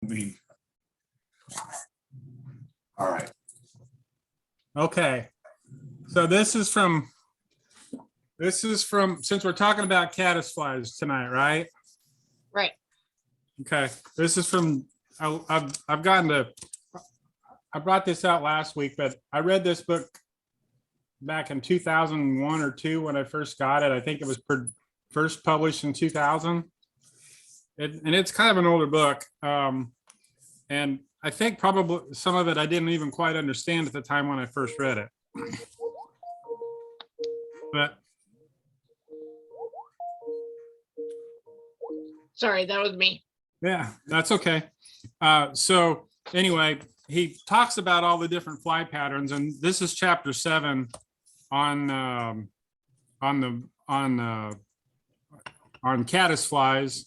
mean, all right. Okay. So this is from, since we're talking about caddis flies tonight, right? Right. Okay. This is from, I brought this out last week, but I read this book back in 2001 or two when I first got it. I think it was first published in 2000. And it's kind of an older book. And I think probably some of it I didn't even quite understand at the time when I first read it. But Sorry, that was me. yeah, that's okay. So anyway, he talks about all the different fly patterns, and this is chapter 7 on caddis flies,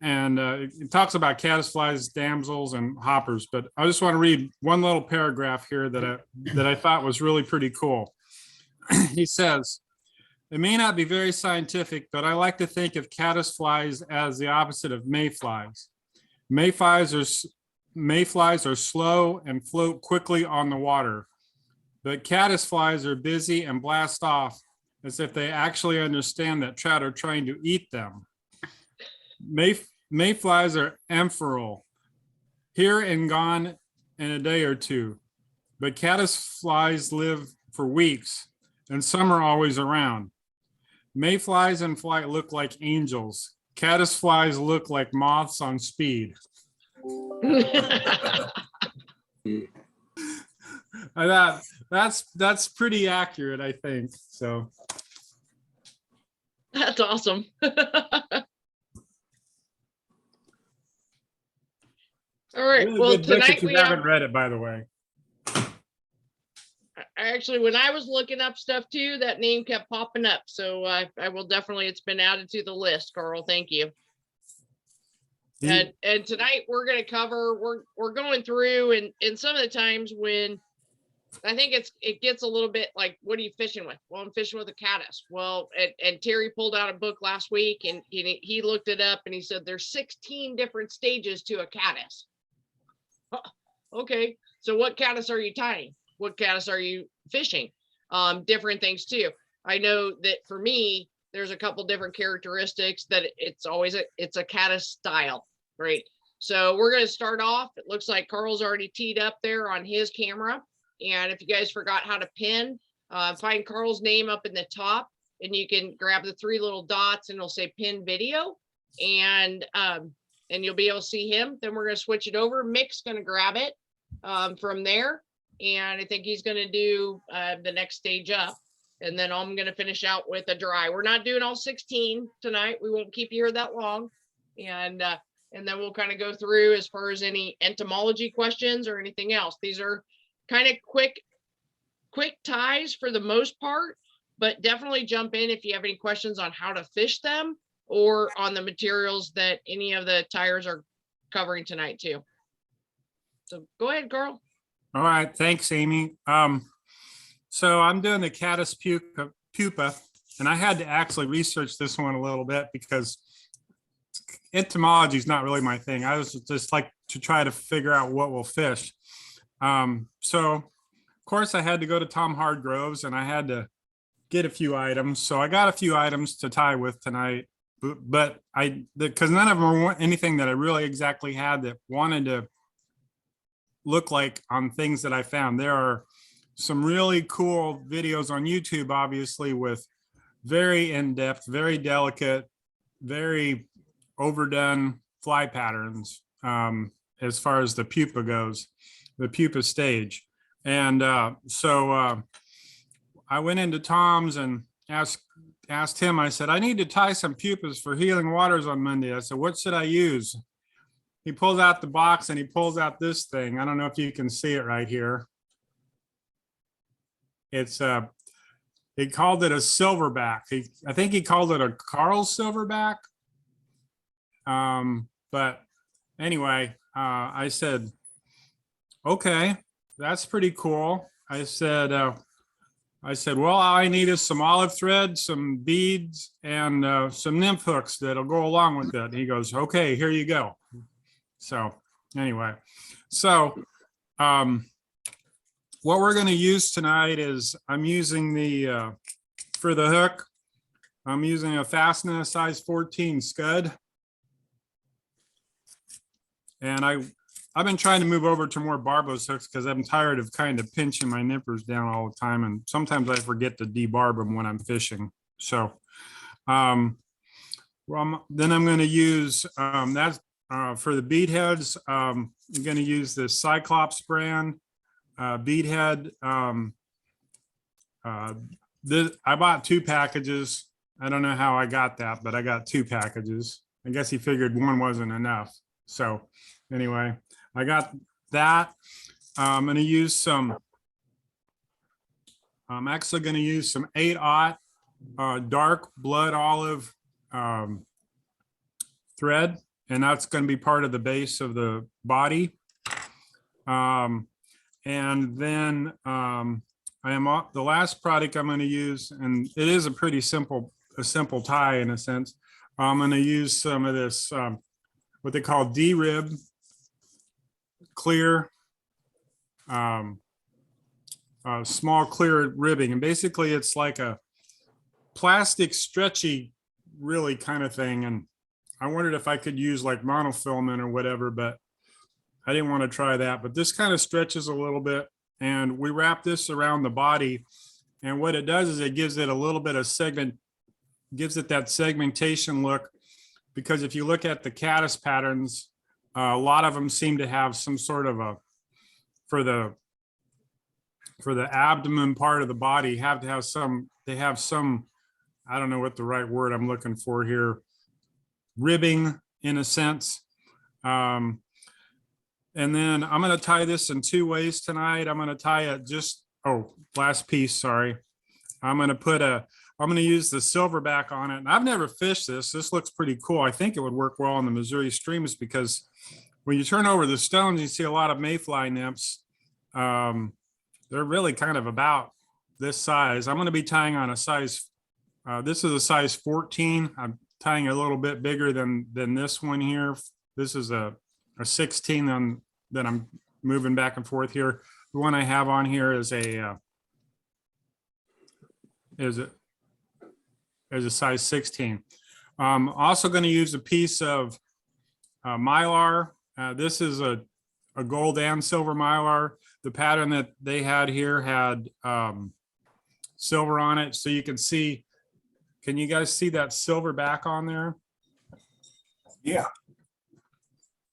and it talks about caddis flies, damsels, and hoppers. But I just want to read one little paragraph here that I thought was really pretty cool. He says, "It may not be very scientific, but I like to think of caddis flies as the opposite of mayflies. Mayflies are slow and float quickly on the water, but caddis flies are busy and blast off as if they actually understand that trout are trying to eat them. Mayflies are ephemeral, here and gone in a day or two, but caddis flies live for weeks, and some are always around. Mayflies in flight look like angels. Caddis flies look like moths on speed." I thought that's pretty accurate, I think. So That's awesome. All right. really Well, good book tonight if you we haven't have read it, by the way. actually, when I was looking up stuff too, that name kept popping up. So I will definitely, it's been added to the list, Carl. Thank you. And tonight we're going to cover, we're going through, and some of the times when I think it gets a little bit like, what are you fishing with? Well, I'm fishing with a caddis. Well, and Terry pulled out a book last week, and he looked it up, and he said there's 16 different stages to a caddis. Okay, so what caddis are you tying? What caddis are you fishing? Different things too. I know that for me, there's a couple different characteristics that it's a caddis style, right? So we're going to start off. It looks like Carl's already teed up there on his camera. And if you guys forgot how to pin, find Carl's name up in the top, and you can grab the 3 little dots and it'll say pin video, and you'll be able to see him. Then we're going to switch it over. Mick's going to grab it from there. And I think he's going to do the next stage up. And then I'm going to finish out with a dry. We're not doing all 16 tonight. We won't keep you here that long. And then we'll kind of go through as far as any entomology questions or anything else. These are kind of quick ties for the most part, but definitely jump in if you have any questions on how to fish them or on the materials that any of the tires are covering tonight too. So go ahead, Carl. All right, thanks, Amy. So I'm doing the caddis pupa, and I had to actually research this one a little bit because entomology is not really my thing. I was just like to try to figure out what we'll fish. So of course I had to go to Tom Hardgrove's, and I had to get a few items. So I got a few items to tie with tonight, but because none of them were anything that I really exactly had that wanted to look like on things that I found. There are some really cool videos on YouTube, obviously, with very in-depth, very delicate, very overdone fly patterns as far as the pupa goes, the pupa stage. And so I went into Tom's and asked him, I said, I need to tie some pupas for Healing Waters on Monday. I said, what should I use? He pulls out the box and he pulls out this thing. I don't know if you can see it right here. It's he called it a silverback. I think he called it a Carl silverback. But anyway, I said, okay, that's pretty cool. I said, well, all I need is some olive thread, some beads, and some nymph hooks that'll go along with it. He goes, okay, here you go. So anyway, so what we're going to use tonight is I'm using the for the hook, I'm using a Fastnet size 14 scud. And I've been trying to move over to more barbos hooks because I'm tired of kind of pinching my nippers down all the time. And sometimes I forget to debarb them when I'm fishing. So then I'm going to use that's for the bead heads. I'm going to use the Cyclops brand bead head. I bought 2 packages. I don't know how I got that, but I got 2 packages. I guess he figured one wasn't enough. So anyway, I got that. I'm going to use some, I'm actually going to use some 8/0 dark blood olive thread, and that's going to be part of the base of the body. And then the last product I'm going to use, and it is a pretty simple tie in a sense. I'm going to use some of this what they call D-rib clear, small clear ribbing, and basically it's like a plastic stretchy really kind of thing. And I wondered if I could use like monofilament or whatever, but I didn't want to try that. But this kind of stretches a little bit, and we wrap this around the body, and what it does is it gives it a little bit of gives it that segmentation look, because if you look at the caddis patterns, a lot of them seem to have some sort of a, for the abdomen part of the body, they have some, I don't know what the right word I'm looking for here, ribbing in a sense. And then I'm going to tie this in 2 ways tonight. I'm going to tie it just, last piece, sorry. I'm going to use the silverback on it. And I've never fished this. This looks pretty cool. I think it would work well on the Missouri streams, because when you turn over the stones, you see a lot of mayfly nymphs. They're really kind of about this size. I'm going to be tying on a size, this is a size 14. I'm tying a little bit bigger than this one here. This is a 16 that I'm moving back and forth here. The one I have on here is a size 16. I'm also going to use a piece of mylar. This is a gold and silver mylar. The pattern that they had here had silver on it. So you can see, can you guys see that silver back on there? Yeah.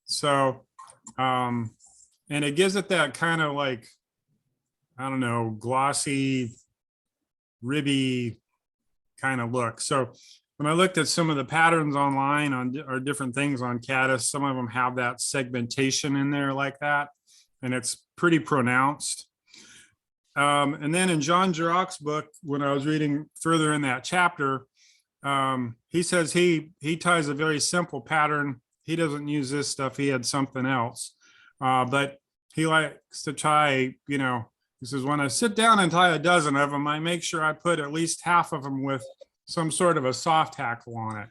So, and it gives it that kind of like, I don't know, glossy, ribby kind of look. So when I looked at some of the patterns online or different things on Caddis, some of them have that segmentation in there like that, and it's pretty pronounced. And then in John Jaroc's book, when I was reading further in that chapter, he says he ties a very simple pattern. He doesn't use this stuff. He had something else, but he likes to tie, you know, he says, when I sit down and tie a dozen of them, I make sure I put at least half of them with some sort of a soft hackle on it.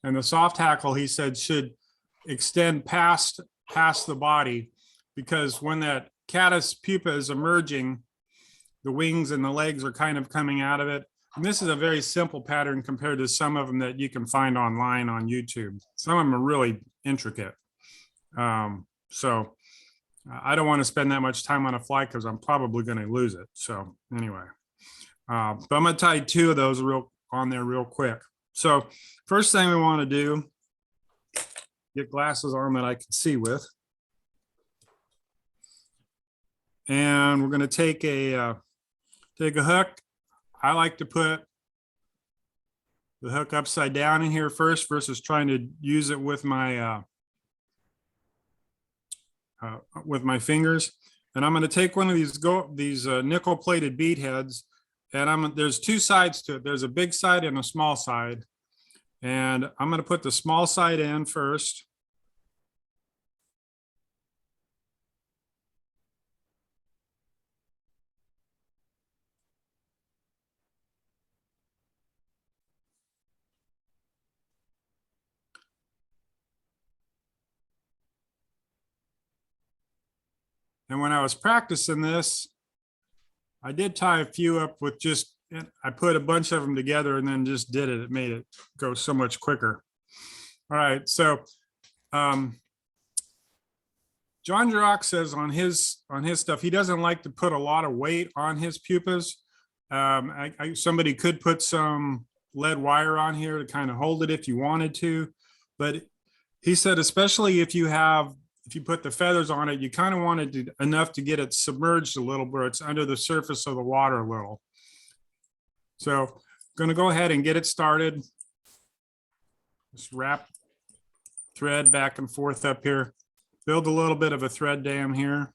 And the soft hackle, he said, should extend past the body, because when that caddis pupa is emerging, the wings and the legs are kind of coming out of it. And this is a very simple pattern compared to some of them that you can find online on YouTube. Some of them are really intricate. So I don't want to spend that much time on a fly because I'm probably going to lose it. So anyway, but I'm going to tie 2 of those on there real quick. So first thing we want to do, get glasses on that I can see with. And we're going to take a hook. I like to put the hook upside down in here first versus trying to use it with my fingers. And I'm going to take one of these nickel plated bead heads, and there's 2 sides to it. There's a big side and a small side. And I'm going to put the small side in first. And when I was practicing this, I did tie a few up with just, I put a bunch of them together and then just did it. It made it go so much quicker. All right, so John Jurok says on his stuff, he doesn't like to put a lot of weight on his pupas. Somebody could put some lead wire on here to kind of hold it if you wanted to, but he said, especially if you put the feathers on it, you kind of want it enough to get it submerged a little where it's under the surface of the water a little. So I'm going to go ahead and get it started. Just wrap thread back and forth up here. Build a little bit of a thread dam here.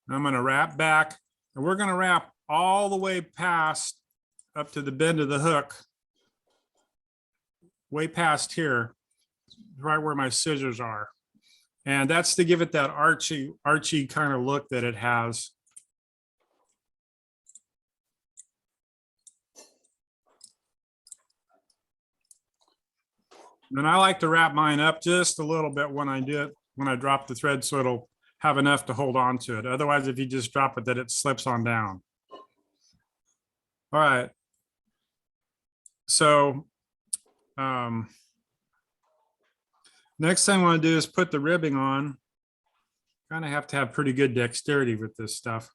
I'm going to wrap back, and we're going to wrap all the way past up to the bend of the hook, way past here, right where my scissors are. And that's to give it that archy kind of look that it has. And I like to wrap mine up just a little bit when I drop the thread, so it'll have enough to hold on to it. Otherwise, if you just drop it, that it slips on down. All right. So next thing I want to do is put the ribbing on. Kind of have to have pretty good dexterity with this stuff.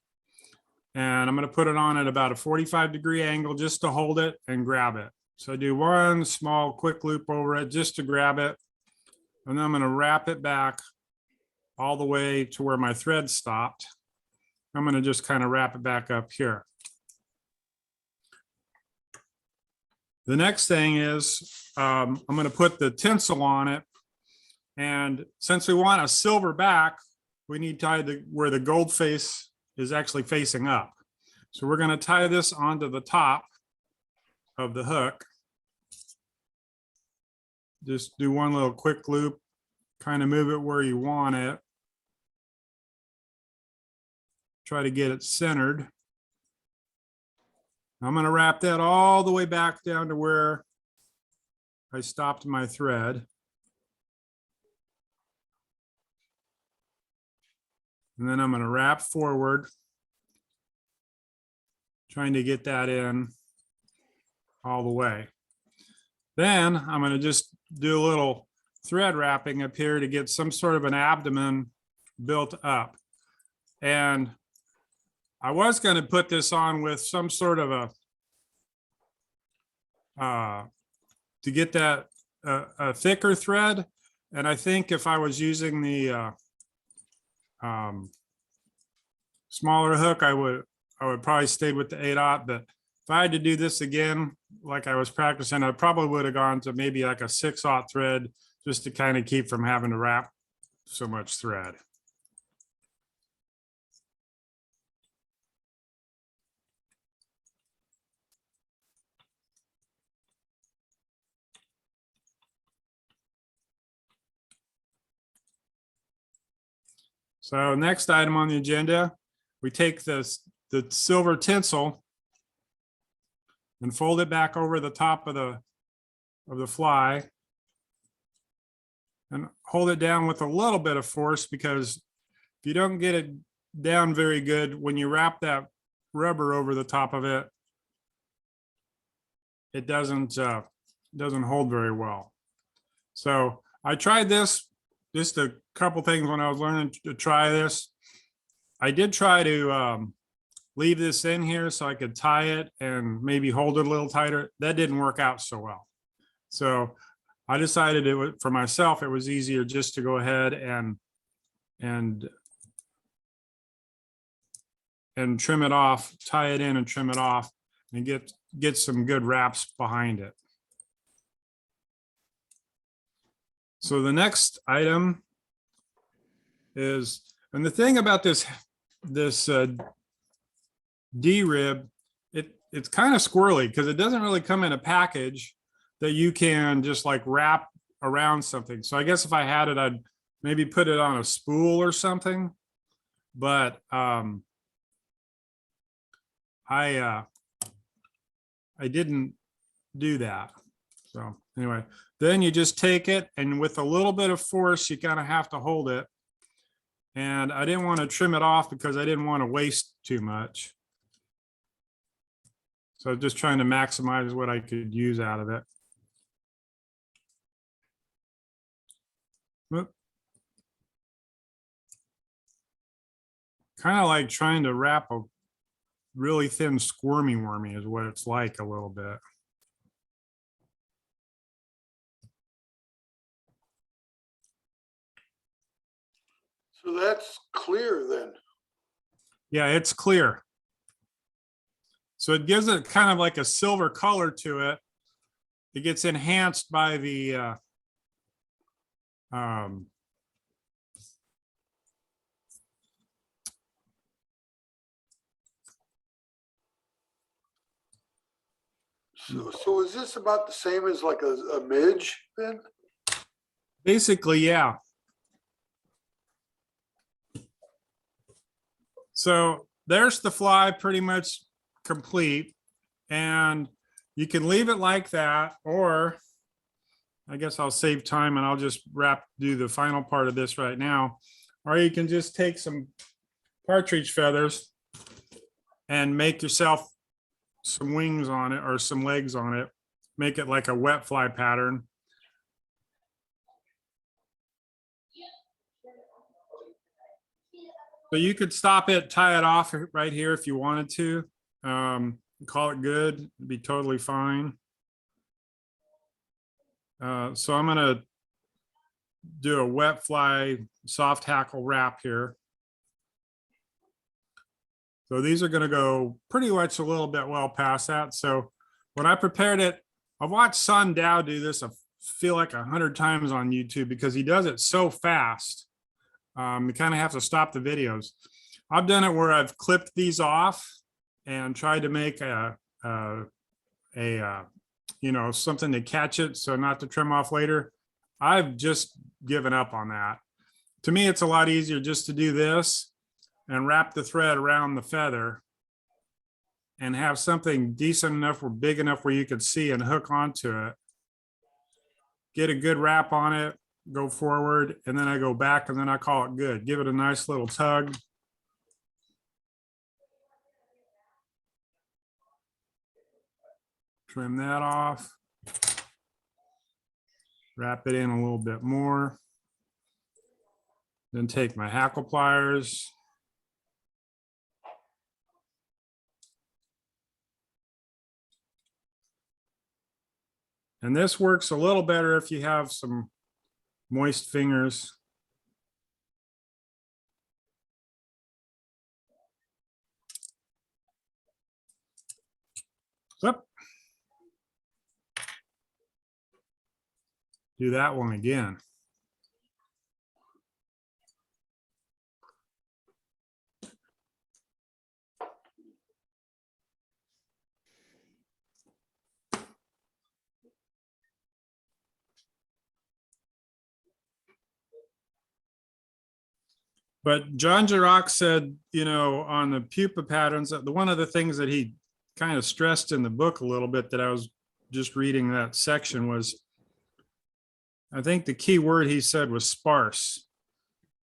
And I'm going to put it on at about a 45-degree angle just to hold it and grab it. So I do one small quick loop over it just to grab it. And then I'm going to wrap it back all the way to where my thread stopped. I'm going to just kind of wrap it back up here. The next thing is I'm going to put the tinsel on it. And since we want a silver back, we need to tie where the gold face is actually facing up. So we're going to tie this onto the top of the hook. Just do one little quick loop, kind of move it where you want it. Try to get it centered. I'm going to wrap that all the way back down to where I stopped my thread. And then I'm going to wrap forward, trying to get that in all the way. Then I'm going to just do a little thread wrapping up here to get some sort of an abdomen built up. And I was going to put this on with some sort of to get that a thicker thread. And I think if I was using the smaller hook, I would probably stay with the 8/0, but if I had to do this again, like I was practicing, I probably would have gone to maybe like a 6/0 thread just to kind of keep from having to wrap so much thread. So next item on the agenda, we take the silver tinsel and fold it back over the top of the fly and hold it down with a little bit of force, because if you don't get it down very good, when you wrap that rubber over the top of it, it doesn't hold very well. So I tried this, just a couple things when I was learning to try this. I did try to leave this in here so I could tie it and maybe hold it a little tighter. That didn't work out so well. So I decided for myself, it was easier just to go ahead and trim it off, tie it in and trim it off, and get some good wraps behind it. So the next item is, and the thing about this D-rib, it's kind of squirrely because it doesn't really come in a package that you can just like wrap around something. So I guess if I had it, I'd maybe put it on a spool or something. But I didn't do that. So anyway, then you just take it, and with a little bit of force, you kind of have to hold it. And I didn't want to trim it off because I didn't want to waste too much. So just trying to maximize what I could use out of it. Kind of like trying to wrap a really thin squirmy wormy is what it's like a little bit. So that's clear then. Yeah, it's clear. So it gives it kind of like a silver color to it. It gets enhanced by the So is this about the same as like a midge then? basically, yeah. So there's the fly pretty much complete, and you can leave it like that, or I guess I'll save time and I'll just do the final part of this right now. Or you can just take some partridge feathers and make yourself some wings on it or some legs on it. Make it like a wet fly pattern. So you could stop it, tie it off right here if you wanted to. Call it good, it'd be totally fine. So I'm gonna do a wet fly soft hackle wrap here. So these are gonna go pretty much a little bit well past that. So when I prepared it, I've watched Sun Dow do this, I feel like 100 times on YouTube because he does it so fast. You kind of have to stop the videos. I've done it where I've clipped these off and tried to make a you know, something to catch it so not to trim off later. I've just given up on that. To me, it's a lot easier just to do this and wrap the thread around the feather and have something decent enough or big enough where you could see and hook onto it. Get a good wrap on it, go forward, and then I go back and then I call it good. Give it a nice little tug. Trim that off. Wrap it in a little bit more. Then take my hackle pliers. And this works a little better if you have some moist fingers. Whoop. Do that one again. But John Girac said, you know, on the pupa patterns, that one of the things that he kind of stressed in the book a little bit that I was just reading that section was, I think the key word he said was sparse.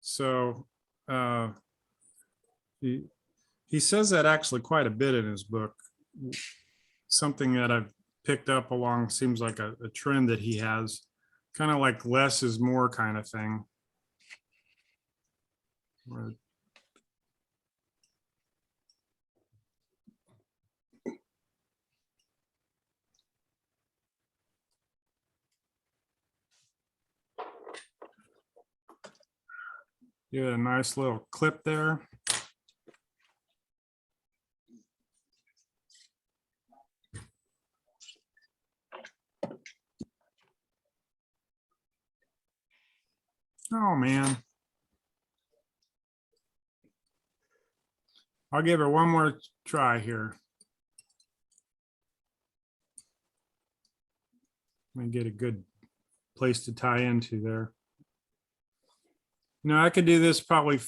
So he says that actually quite a bit in his book. Something that I've picked up along seems like a trend that he has, kind of like less is more kind of thing. Right. Give it a nice little clip there. Oh man. I'll give her one more try here. Let me get a good place to tie into there. You know, I could do this probably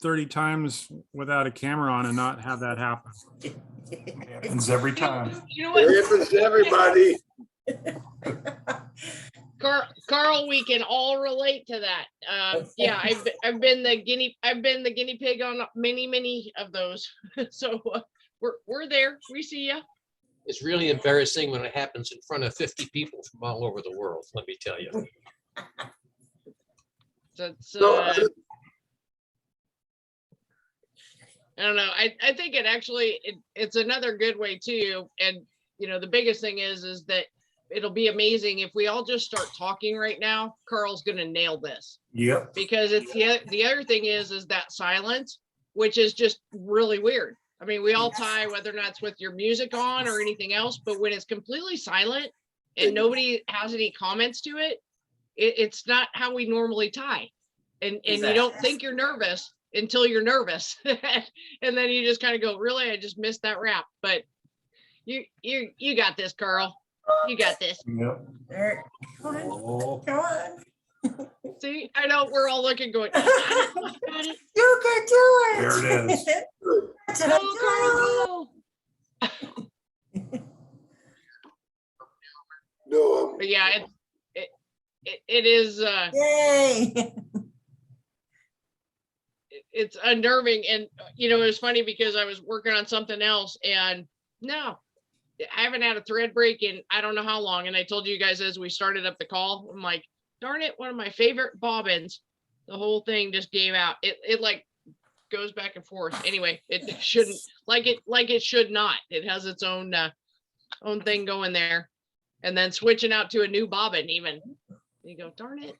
30 times without a camera on and not have that happen. Happens every time. You know what? It happens to everybody. Carl, we can all relate to that. Yeah, I've been the guinea pig on many of those. So we're there. We see ya. It's really embarrassing when it happens in front of 50 people from all over the world, let me tell you. That's No, I don't know. I think it actually it's another good way too. And you know, the biggest thing is that it'll be amazing if we all just start talking right now. Carl's gonna nail this Yep. because it's the other thing is that silence, which is just really weird. I mean, we all tie whether or not it's with your music on or anything else, but when it's completely silent and nobody has any comments to it, it's not how we normally tie. And you don't think you're nervous until you're nervous. And then you just kind of go, really, I just missed that rap. But you got this, Carl. You got this. Yep. There, come on, Oh, come on. See, I know we're all looking going, "I got it. You can do it. There it is. That's Go, what I Carl, go." no, But yeah, it is do. Yay. it's unnerving. And you know, it was funny because I was working on something else and no, I haven't had a thread break in I don't know how long. And I told you guys as we started up the call, I'm like, darn it, one of my favorite bobbins, the whole thing just gave out. It like goes back and forth. Anyway, it shouldn't like it should not. It has its own thing going there. And then switching out to a new bobbin even. You go, darn it.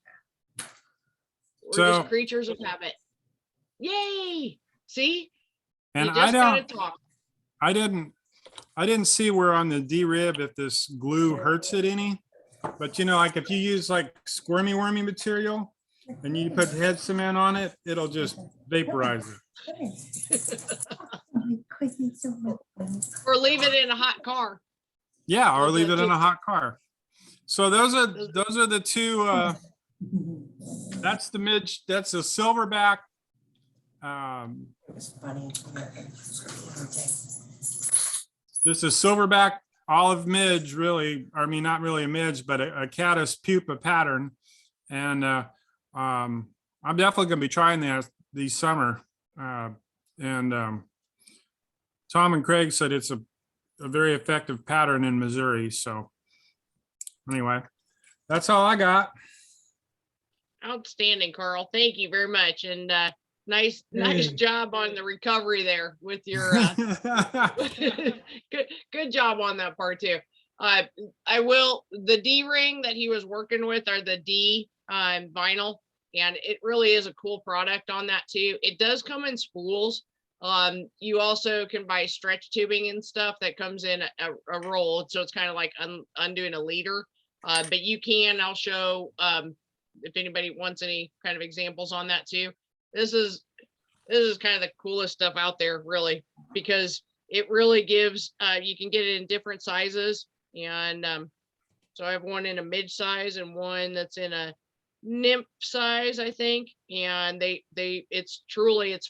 We're So- just creatures of habit. Yay! See? And You I just gotta don't, talk. I didn't see where on the D-rib if this glue hurts it any. But you know, like if you use like squirmy wormy material and you put head cement on it, it'll just vaporize it. Or leave it in a hot car. Yeah, or Does leave that it in too. a hot car. So those are the two, that's the midge, that's a silverback. It was funny. This is silverback olive midge, really, I mean, not really a midge, but a caddis pupa pattern. And I'm definitely gonna be trying that this summer. Tom and Craig said it's a very effective pattern in Missouri. So anyway, that's all I got. Outstanding, Carl. Thank you very much. And nice Hey. job on the recovery there with your good job on that part too. The D ring that he was working with are the D vinyl, and it really is a cool product on that too. It does come in spools. You also can buy stretch tubing and stuff that comes in a roll, so it's kind of like undoing a leader. But you can, I'll show if anybody wants any kind of examples on that too. This is kind of the coolest stuff out there, really, because it really gives, you can get it in different sizes. And so I have one in a mid size and one that's in a nymph size, I think. And it's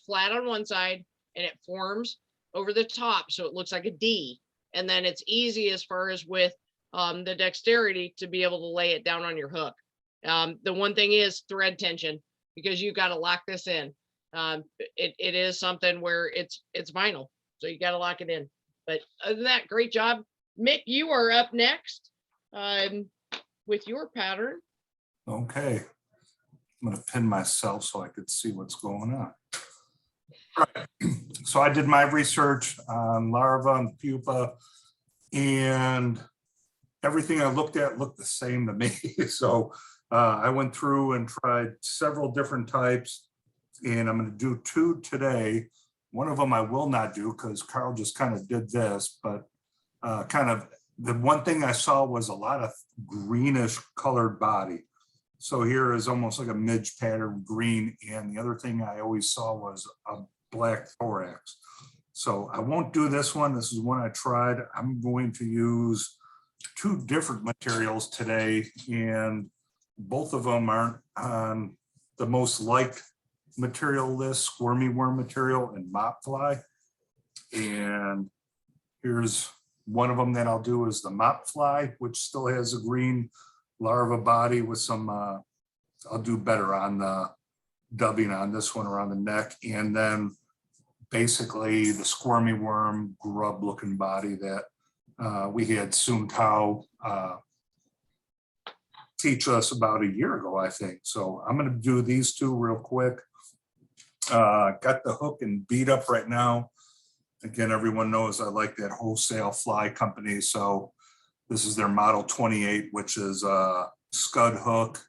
flat on one side and it forms over the top. So it looks like a D. And then it's easy as far as with the dexterity to be able to lay it down on your hook. The one thing is thread tension, because you got to lock this in. It is something where it's vinyl, so you got to lock it in. But other than that, great job. Mick, you are up next with your pattern. okay. I'm gonna pin myself so I could see what's going on. All right. So I did my research on larva and pupa, and everything I looked at looked the same to me. So I went through and tried several different types, and I'm going to do two today. One of them I will not do because Carl just kind of did this, but kind of the one thing I saw was a lot of greenish colored body. So here is almost like a midge pattern green, and the other thing I always saw was a black thorax. So I won't do this one. This is one I tried. I'm going to use two different materials today, and both of them aren't on the most liked material list, squirmy worm material and mop fly. And here's One of them that I'll do is the mop fly, which still has a green larva body with some, I'll do better on the dubbing on this one around the neck. And then basically the squirmy worm grub looking body that we had Soon Tao teach us about a year ago, I think. So I'm going to do these two real quick. Got the hook and bead up right now. Again, everyone knows I like that wholesale fly company. So this is their model 28, which is a scud hook,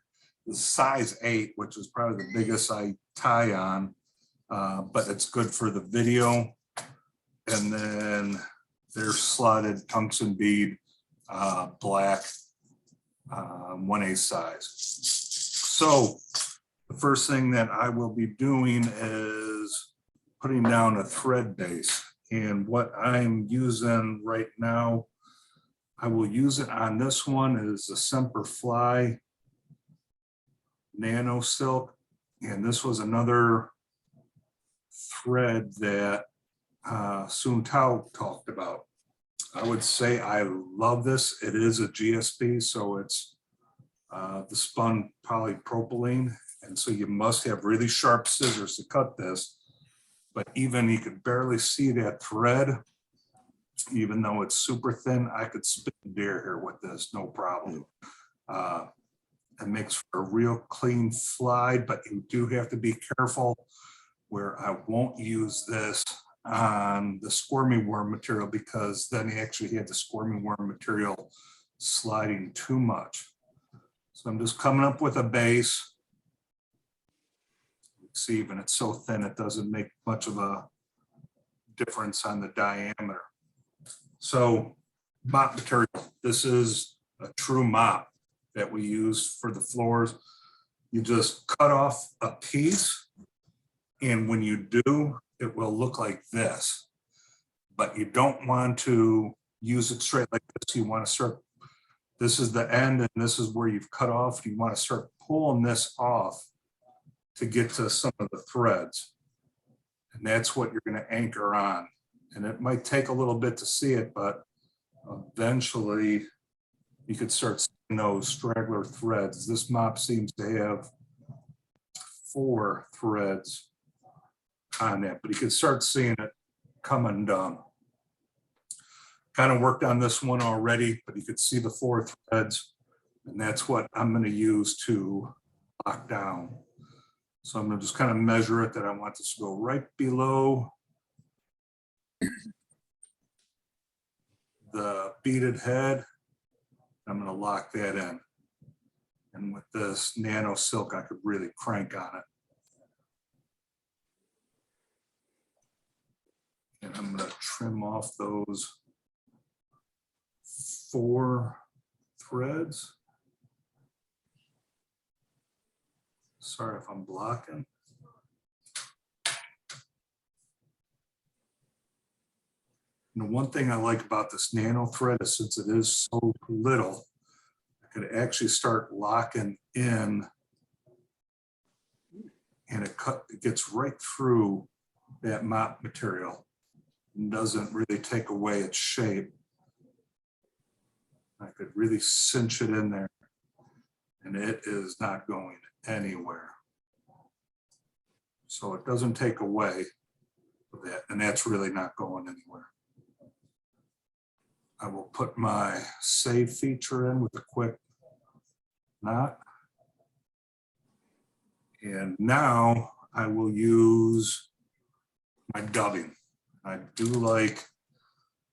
the size 8, which is probably the biggest I tie on, but it's good for the video. And then their slotted tungsten bead, black, 1/8 size. So the first thing that I will be doing is putting down a thread base. And what I'm using right now, I will use it on this one, is the Semper Fly Nano Silk. And this was another thread that Soon Tao talked about. I would say I love this. It is a GSP, so it's the spun polypropylene. And so you must have really sharp scissors to cut this. But even you could barely see that thread, even though it's super thin. I could spin deer here with this, no problem. It makes for a real clean fly, but you do have to be careful where I won't use this on the squirmy worm material, because then you actually had the squirmy worm material sliding too much. So I'm just coming up with a base. See, even it's so thin, it doesn't make much of a difference on the diameter. So mop material, this is a true mop that we use for the floors. You just cut off a piece, and when you do, it will look like this. But you don't want to use it straight like this. You want to start, this is the end, and this is where you've cut off. You want to start pulling this off to get to some of the threads. And that's what you're going to anchor on. And it might take a little bit to see it, but eventually you could start seeing those straggler threads. This mop seems to have 4 threads on it, but you can start seeing it come undone. Kind of worked on this one already, but you could see the 4 threads, and that's what I'm going to use to lock down. So I'm going to just kind of measure it that I want this to go right below the beaded head. I'm going to lock that in. And with this nano silk, I could really crank on it. And I'm going to trim off those 4 threads. Sorry if I'm blocking. And the one thing I like about this nano thread is, since it is so little, I could actually start locking in, and it gets right through that mop material and doesn't really take away its shape. I could really cinch it in there, and it is not going anywhere. So it doesn't take away that, and that's really not going anywhere. I will put my save feature in with a quick knot. And now I will use my dubbing. I do like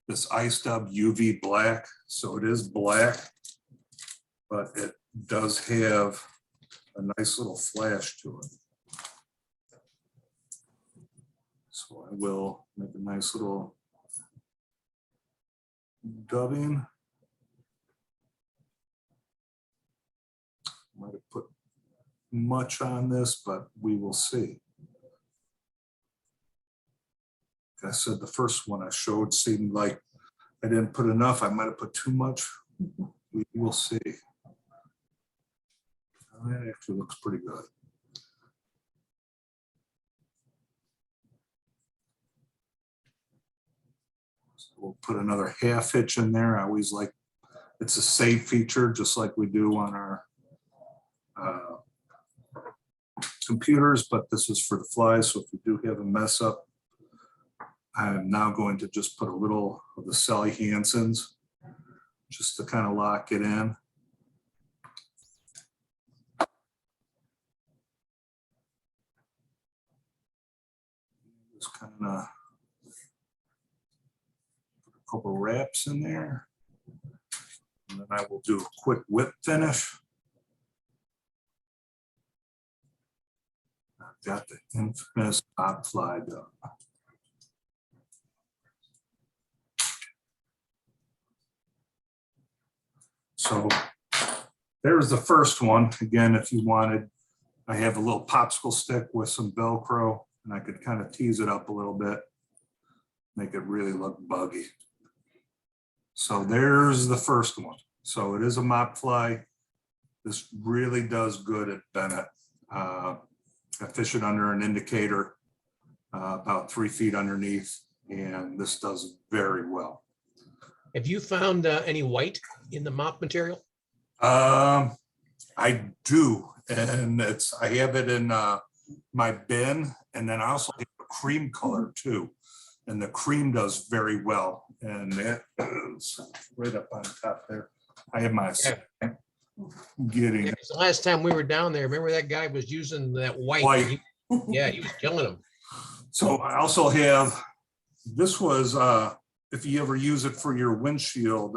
this Ice Dub UV black. So it is black, but it does have a nice little flash to it. So I will make a nice little dubbing. Might have put much on this, but we will see. Like I said, the first one I showed seemed like I didn't put enough. I might have put too much. We will see. That actually looks pretty good. So We'll put another half hitch in there. I always like, it's a safe feature, just like we do on our computers, but this is for the flies. So if you do have a mess up, I'm now going to just put a little of the Sally Hansen's just to kind of lock it in. Just kind of put a couple wraps in there. And then I will do a quick whip finish. I've got the infamous top fly done. So there's the first one. Again, if you wanted, I have a little popsicle stick with some Velcro, and I could kind of tease it up a little bit, make it really look buggy. So there's the first one. So it is a mop fly. This really does good at Bennett. I fish it under an indicator, about 3 feet underneath, and this does very well. Have you found any white in the mop material? I do, and I have it in my bin, and then I also have a cream color too, and the cream does very well, and that is right up on top there. I have my getting Yeah, 'cause the last time we were down there, remember that guy was using that white? white. Yeah, he was killing them. So I also have, this was, if you ever use it for your windshield,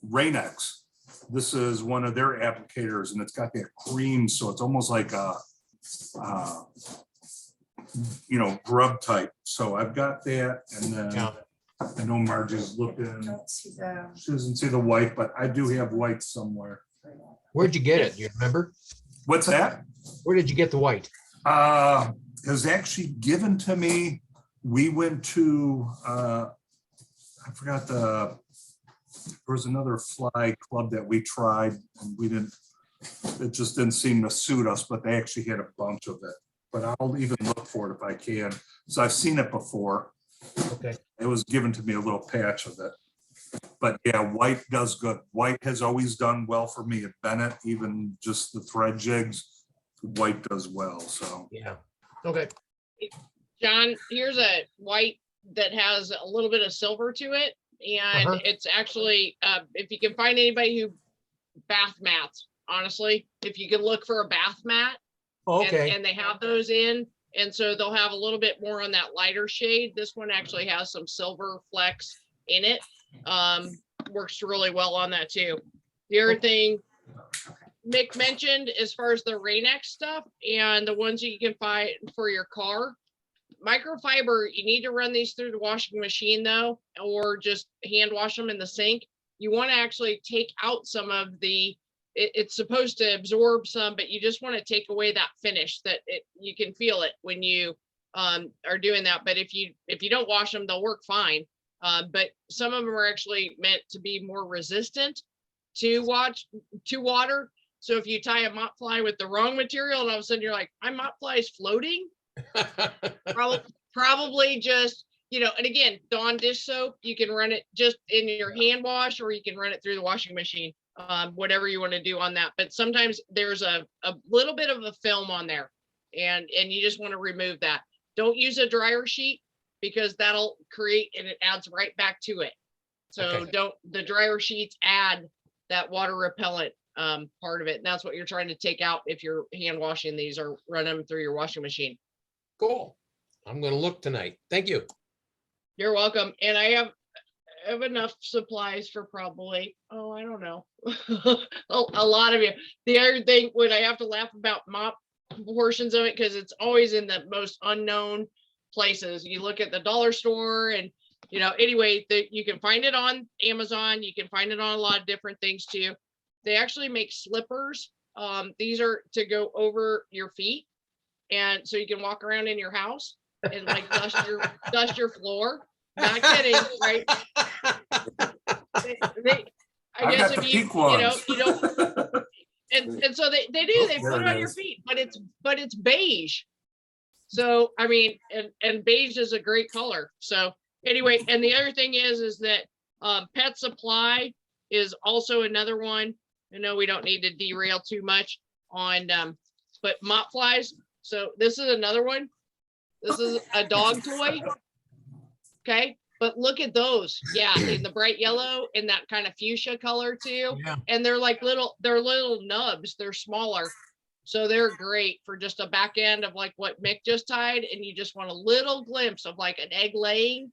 Rain-X. This is one of their applicators, and it's got that cream, so it's almost like a, grub type. So I've got that, and then Yeah. I know Margie's looking. Don't see the- She doesn't see the white, but I do have white somewhere. Where'd you get it? Do you remember? What's that? Where did you get the white? It was actually given to me. We went to, I forgot there was another fly club that we tried, and it just didn't seem to suit us, but they actually had a bunch of it. But I'll even look for it if I can. So I've seen it before. Okay. It was given to me a little patch of it. But yeah, white does good. White has always done well for me at Bennett, even just the thread jigs. White does well, so. Yeah. Okay. John, here's a white that has a little bit of silver to it. And it's actually, if you can find anybody who bath mats, honestly, if you can look for a bath mat. Okay. And they have those in. And so they'll have a little bit more on that lighter shade. This one actually has some silver flecks in it. Works really well on that too. The other thing Mick mentioned as far as the Rain-X stuff and the ones that you can find for your car, microfiber, you need to run these through the washing machine though, or just hand wash them in the sink. You want to actually take out some of the, it's supposed to absorb some, but you just want to take away that finish that you can feel it when you are doing that. But if you don't wash them, they'll work fine. But some of them are actually meant to be more resistant to water. So if you tie a mop fly with the wrong material and all of a sudden you're like, my mop fly is floating, probably just, and again, Dawn dish soap, you can run it just in your hand wash, or you can run it through the washing machine, whatever you want to do on that. But sometimes there's a little bit of a film on there, and you just want to remove that. Don't use a dryer sheet, because that'll create, and it adds right back to it. So Okay. the dryer sheets add that water repellent part of it. And that's what you're trying to take out if you're hand washing these or run them through your washing machine. Cool. I'm going to look tonight. Thank you. You're welcome. And I have enough supplies for probably, I don't know, a lot of you. The other thing, when I have to laugh about mop portions of it, because it's always in the most unknown places. You look at the dollar store and, anyway, you can find it on Amazon. You can find it on a lot of different things too. They actually make slippers. These are to go over your feet. And so you can walk around in your house and like dust your floor. Not kidding, right? I guess if you don't, and so they do, they put it on your feet, but it's beige. So, I mean, and beige is a great color. So Anyway, and the other thing is that Pet Supply is also another one. I know we don't need to derail too much on, but mop flies. So this is another one. This is a dog toy. Okay, but look at those. Yeah, in the bright yellow and that kind of fuchsia color too. Yeah. And they're little nubs. They're smaller. So they're great for just a back end of like what Mick just tied. And you just want a little glimpse of like an egg laying.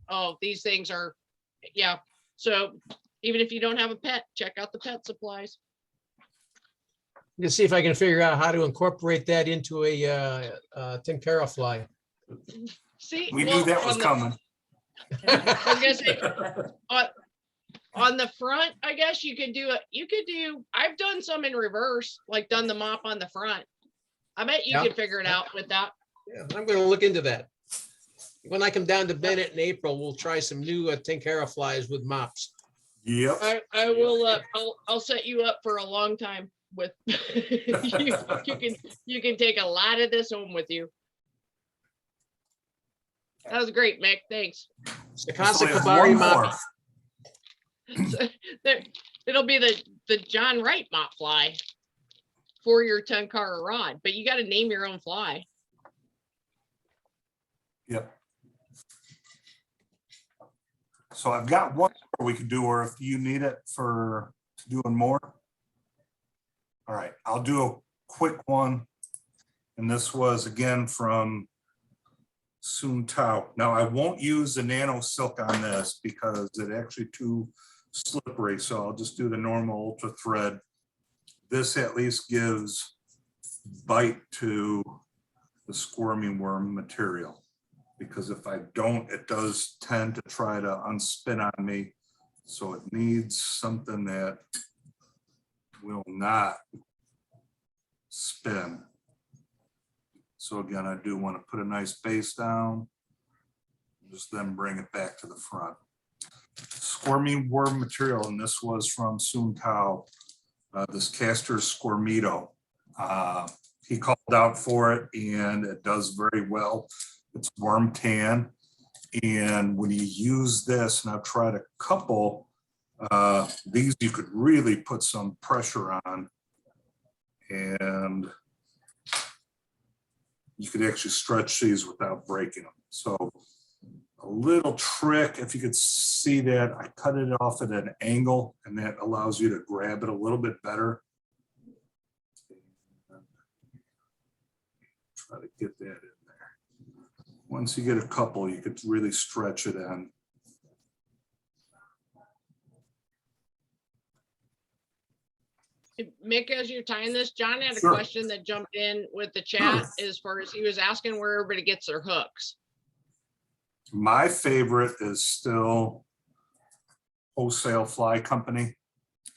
Oh, these things are, yeah. So even if you don't have a pet, check out the Pet Supplies. You can see if I can figure out how to incorporate that into a Tinkara fly. See, We knew that was coming. I was gonna say, on the front, I guess you could do it. I've done some in reverse, like done the mop on the front. I bet you Yeah. could figure it out with that. Yeah, I'm going to look into that. When I come down to Bennett in April, we'll try some new Tinkara flies with mops. Yep. I will. I'll set you up for a long time with. you can take a lot of this home with you. That was great, Mick. Thanks. Sakasa So we have Kabari one mop. more. It'll be the John Wright mop fly for your Tunkara rod, but you got to name your own fly. Yep. So I've got one more we could do, or if you need it for doing more. All right, I'll do a quick one. And this was again from Soon Tao. Now I won't use the nano silk on this because it's actually too slippery. So I'll just do the normal ultra thread. This at least gives bite to the squirming worm material, because if I don't, it does tend to try to unspin on me. So it needs something that will not spin. So again, I do want to put a nice base down, just then bring it back to the front. Squirming worm material, and this was from Soon Tao, this Castor Squirmito. He called out for it and it does very well. It's worm tan. And when you use this, and I've tried a couple, these you could really put some pressure on, and you could actually stretch these without breaking them. So a little trick, if you could see that, I cut it off at an angle, and that allows you to grab it a little bit better. Try to get that in there. Once you get a couple, you could really stretch it in. Mick, as you're tying this, John had a Sure. question that jumped in with the chat as far as he was asking where everybody gets their hooks. My favorite is still Wholesale Fly Company.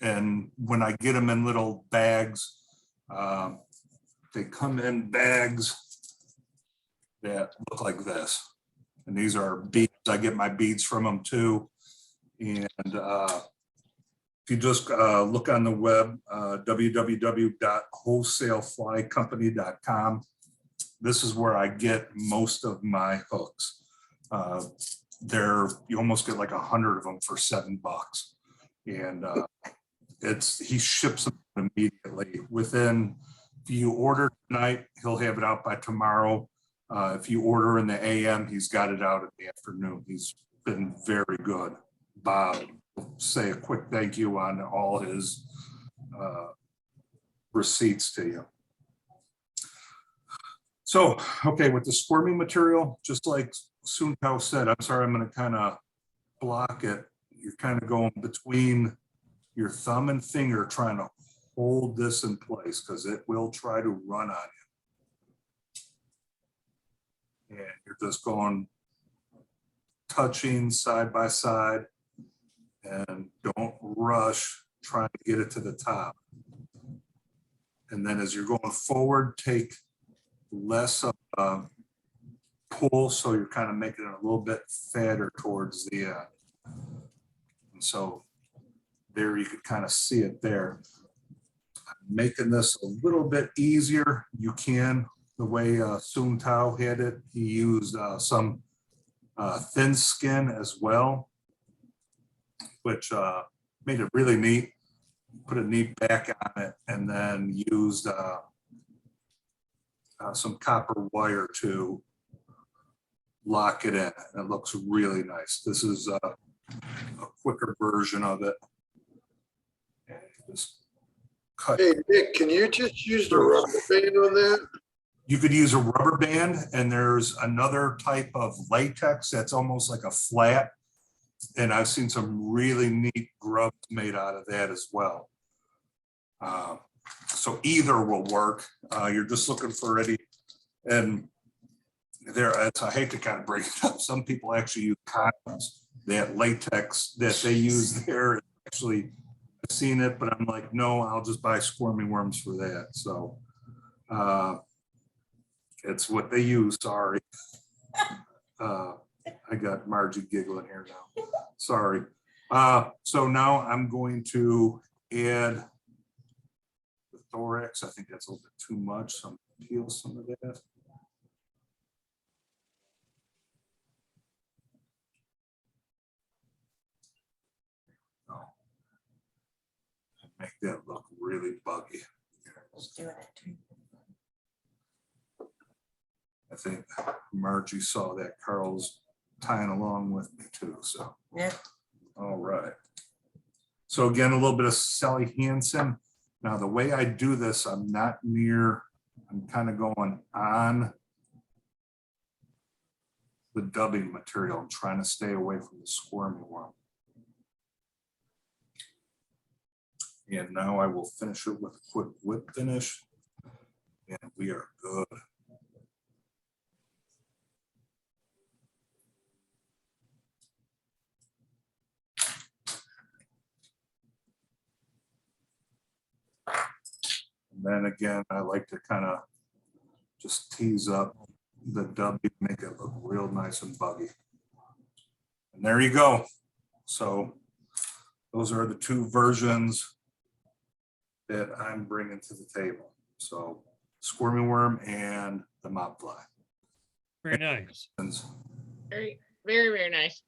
And when I get them in little bags, they come in bags that look like this. And these are beads. I get my beads from them too. And if you just look on the web, www.wholesaleflycompany.com, this is where I get most of my hooks. You almost get like 100 of them for $7. And he ships them immediately. If you order tonight, he'll have it out by tomorrow. If you order in the AM, he's got it out in the afternoon. He's been very good. Bob, say a quick thank you on all his receipts to you. So, okay, with the squirming material, just like Soon Tao said, I'm sorry, I'm going to kind of block it. You're kind of going between your thumb and finger trying to hold this in place because it will try to run on you. And you're just going, touching side by side, and don't rush trying to get it to the top. And then as you're going forward, take less of a pull, so you're kind of making it a little bit fatter towards the end. And so there you could kind of see it there. Making this a little bit easier, you can, the way Soon Tao had it, he used some thin skin as well, which made it really neat. Put a neat back on it, and then used some copper wire to lock it in. And it looks really nice. This is a quicker version of it. And just cut. Hey, Nick, can you just use the rubber band on that? You could use a rubber band, and there's another type of latex that's almost like a flat. And I've seen some really neat grubs made out of that as well. So either will work. You're just looking for any, and I hate to kind of break it up. Some people actually use condoms. That latex that they use there, actually, I've seen it, but I'm like, no, I'll just buy squirmy worms for that. So it's what they use. Sorry. I got Margie giggling here now. Sorry. So now I'm going to add the thorax. I think that's a little bit too much. So I'm going to peel some of that. Oh. Make that look really buggy. Just doing it. I think Margie saw that Carl's tying along with me too, so. Yeah. All right. So again, a little bit of Sally Hansen. Now, the way I do this, I'm kind of going on the dubbing material. I'm trying to stay away from the squirmy one. And now I will finish it with a quick whip finish. And we are good. And then again, I like to kind of just tease up the W, make it look real nice and buggy. And there you go. So those are the two versions that I'm bringing to the table. So squirmy worm and the mop fly. Very nice. Very, very, very nice.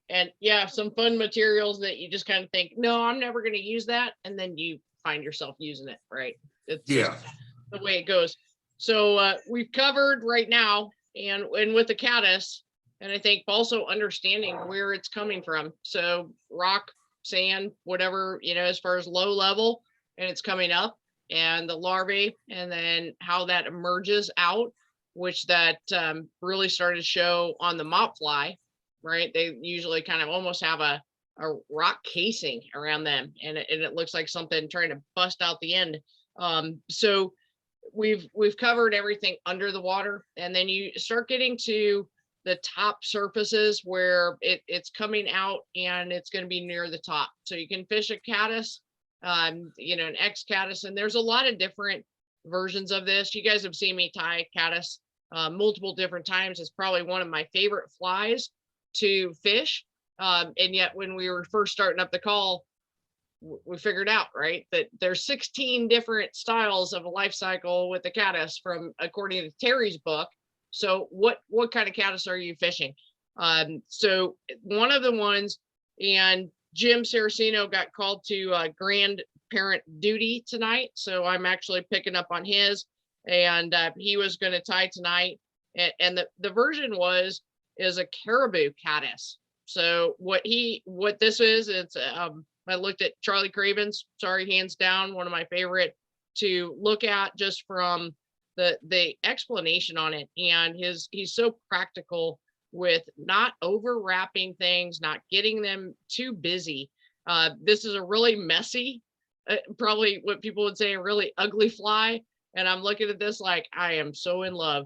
And yeah, some fun materials that you just kind of think, no, I'm never going to use that. And then you find yourself using it, right? It's Yeah. just the way it goes. So we've covered right now and with the caddis, and I think also understanding where it's coming from. So rock, sand, whatever, as far as low level, and it's coming up, and the larvae, and then how that emerges out, which that really started to show on the mop fly, right? They usually kind of almost have a rock casing around them, and it looks like something trying to bust out the end. So we've covered everything under the water, and then you start getting to the top surfaces where it's coming out and it's going to be near the top. So you can fish a caddis, an X caddis, and there's a lot of different versions of this. You guys have seen me tie caddis multiple different times. It's probably one of my favorite flies to fish. And yet when we were first starting up the call, we figured out, right, that there's 16 different styles of a life cycle with the caddis from according to Terry's book. So what kind of caddis are you fishing? So one of the ones, and Jim Saraceno got called to grandparent duty tonight. So I'm actually picking up on his, and he was going to tie tonight. And the version is a caribou caddis. So what this is, it's I looked at Charlie Craven's, sorry, hands down, one of my favorite to look at just from the explanation on it. And he's so practical with not overwrapping things, not getting them too busy. This is a really messy, probably what people would say a really ugly fly. And I'm looking at this like I am so in love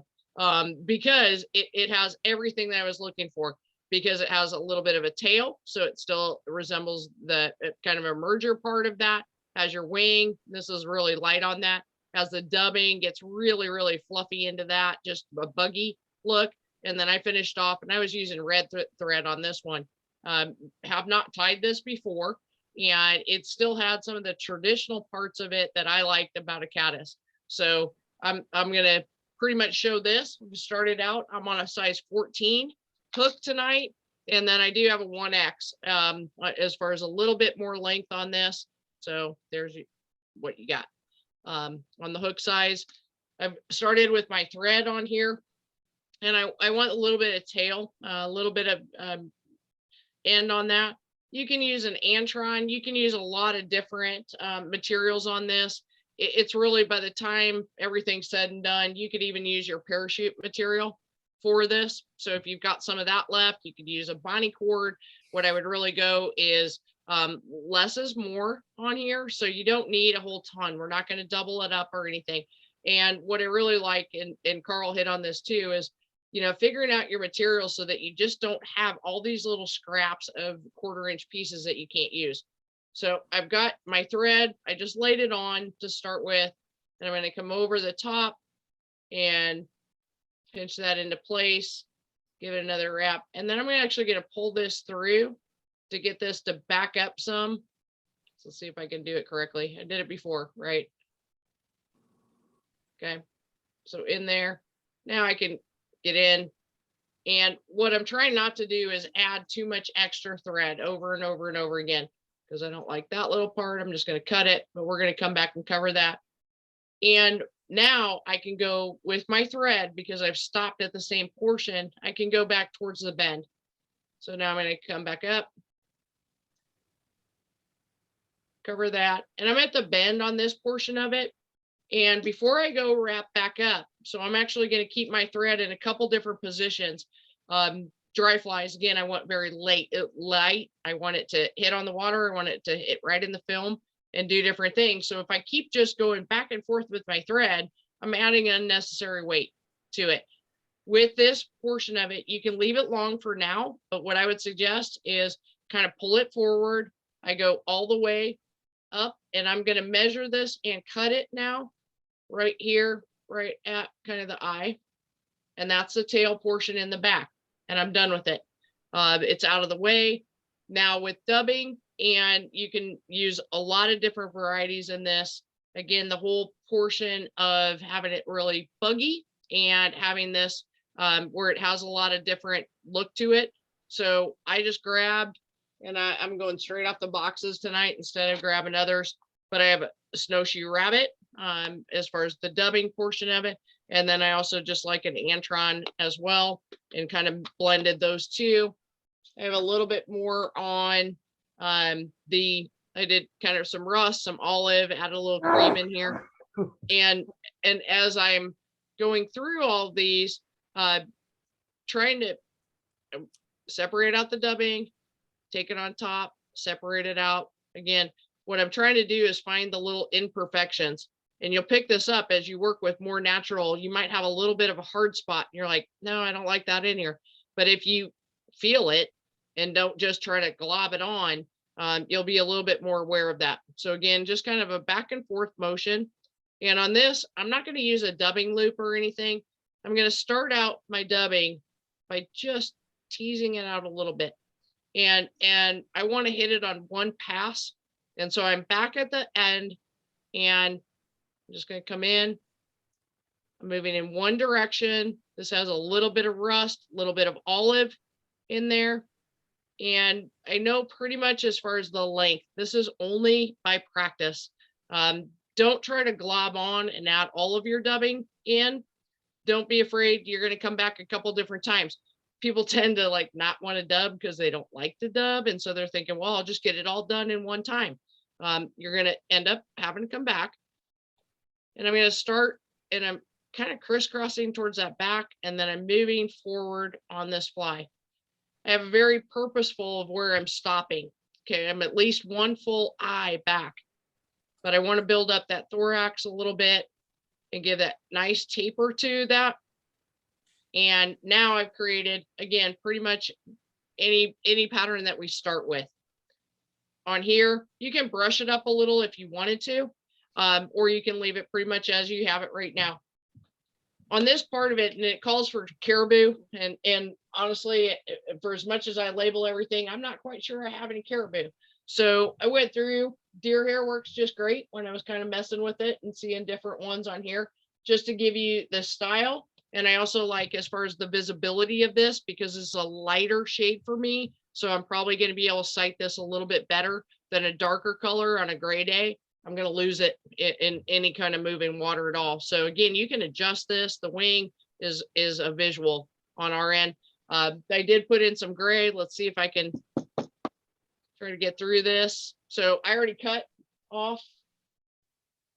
because it has everything that I was looking for. Because it has a little bit of a tail, so it still resembles the kind of a merger part of that. Has your wing, this is really light on that. Has the dubbing, gets really, really fluffy into that, just a buggy look. And then I finished off, and I was using red thread on this one. Have not tied this before, and it still had some of the traditional parts of it that I liked about a caddis. So I'm gonna pretty much show this. We started out, I'm on a size 14. hook tonight. And then I do have a 1X as far as a little bit more length on this. So there's what you got. On the hook size, I've started with my thread on here, and I want a little bit of tail, a little bit of end on that. You can use an antron. You can use a lot of different materials on this. It's really, by the time everything's said and done, you could even use your parachute material for this. So if you've got some of that left, you could use a binding cord. What I would really go is less is more on here. So you don't need a whole ton. We're not going to double it up or anything. And what I really like, and Carl hit on this too, is, you know, figuring out your material so that you just don't have all these little scraps of 1/4-inch pieces that you can't use. So I've got my thread. I just laid it on to start with, and I'm going to come over the top and pinch that into place, give it another wrap. And then I'm actually going to pull this through to get this to back up some. So let's see if I can do it correctly. I did it before, right? Okay. So in there, now I can get in. And what I'm trying not to do is add too much extra thread over and over and over again, because I don't like that little part. I'm just going to cut it, but we're going to come back and cover that. And now I can go with my thread, because I've stopped at the same portion. I can go back towards the bend. So now I'm going to come back up, cover that, and I'm at the bend on this portion of it. And before I go wrap back up, so I'm actually going to keep my thread in a couple different positions. Dry flies, again, I want very light. I want it to hit on the water. I want it to hit right in the film and do different things. So if I keep just going back and forth with my thread, I'm adding unnecessary weight to it. With this portion of it, you can leave it long for now, but what I would suggest is kind of pull it forward. I go all the way up, and I'm going to measure this and cut it now right here, right at kind of the eye. And that's the tail portion in the back, and I'm done with it. It's out of the way. Now with dubbing, and you can use a lot of different varieties in this. Again, the whole portion of having it really buggy and having this where it has a lot of different look to it. So I just grabbed, and I'm going straight off the boxes tonight instead of grabbing others, but I have a snowshoe rabbit as far as the dubbing portion of it. And then I also just like an antron as well, and kind of blended those two. I have a little bit more on I did kind of some rust, some olive, add a little cream in here. And as I'm going through all these, trying to separate out the dubbing, take it on top, separate it out. Again, what I'm trying to do is find the little imperfections, and you'll pick this up as you work with more natural. You might have a little bit of a hard spot, and you're like, no, I don't like that in here. But if you feel it and don't just try to glob it on, you'll be a little bit more aware of that. So again, just kind of a back and forth motion. And on this, I'm not going to use a dubbing loop or anything. I'm going to start out my dubbing by just teasing it out a little bit. And I want to hit it on one pass. And so I'm back at the end, and I'm just going to come in. I'm moving in one direction. This has a little bit of rust, a little bit of olive in there. And I know pretty much as far as the length, this is only by practice. Don't try to glob on and add all of your dubbing in. Don't be afraid. You're going to come back a couple different times. People tend to like not want to dub because they don't like to dub. And so they're thinking, well, I'll just get it all done in one time. You're going to end up having to come back. And I'm going to start, and I'm kind of crisscrossing towards that back, and then I'm moving forward on this fly. I have a very purposeful of where I'm stopping. Okay, I'm at least one full eye back, but I want to build up that thorax a little bit and give that nice taper to that. And now I've created, again, pretty much any pattern that we start with. On here, you can brush it up a little if you wanted to, or you can leave it pretty much as you have it right now. On this part of it, and it calls for caribou, and honestly, for as much as I label everything, I'm not quite sure I have any caribou. So I went through, deer hair works just great when I was kind of messing with it and seeing different ones on here, just to give you the style And I also like as far as the visibility of this, because it's a lighter shade for me. So I'm probably going to be able to sight this a little bit better than a darker color on a gray day. I'm going to lose it in any kind of moving water at all. So again, you can adjust this. The wing is a visual on our end. I did put in some gray. Let's see if I can try to get through this. So I already cut off,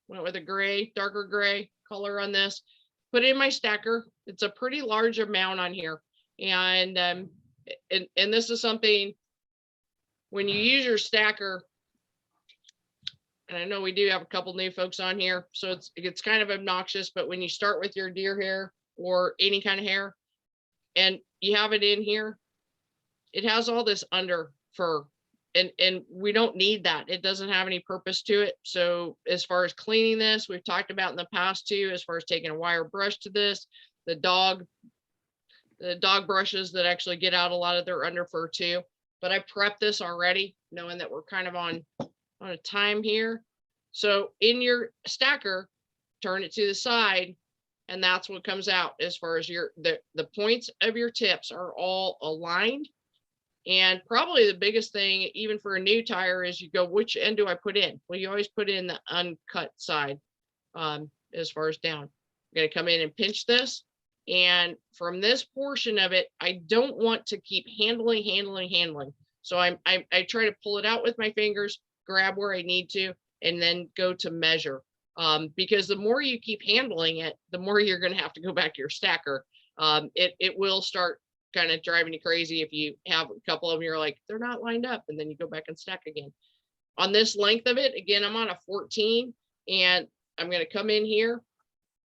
went with a gray, darker gray color on this, put in my stacker. It's a pretty large amount on here. And this is something, when you use your stacker, and I know we do have a couple new folks on here, so it's kind of obnoxious, but when you start with your deer hair or any kind of hair and you have it in here, it has all this under fur, and we don't need that. It doesn't have any purpose to it. So as far as cleaning this, we've talked about in the past too, as far as taking a wire brush to this, the dog brushes that actually get out a lot of their under fur too. But I prepped this already, knowing that we're kind of on a time here. So in your stacker, turn it to the side, and that's what comes out as far as the points of your tips are all aligned. And probably the biggest thing, even for a new tire, is you go, which end do I put in? Well, you always put in the uncut side as far as down. I'm going to come in and pinch this. And from this portion of it, I don't want to keep handling. So I try to pull it out with my fingers, grab where I need to, and then go to measure. Because the more you keep handling it, the more you're going to have to go back to your stacker. It will start kind of driving you crazy if you have a couple of them, you're like, they're not lined up, and then you go back and stack again. On this length of it, again, I'm on a 14, and I'm going to come in here.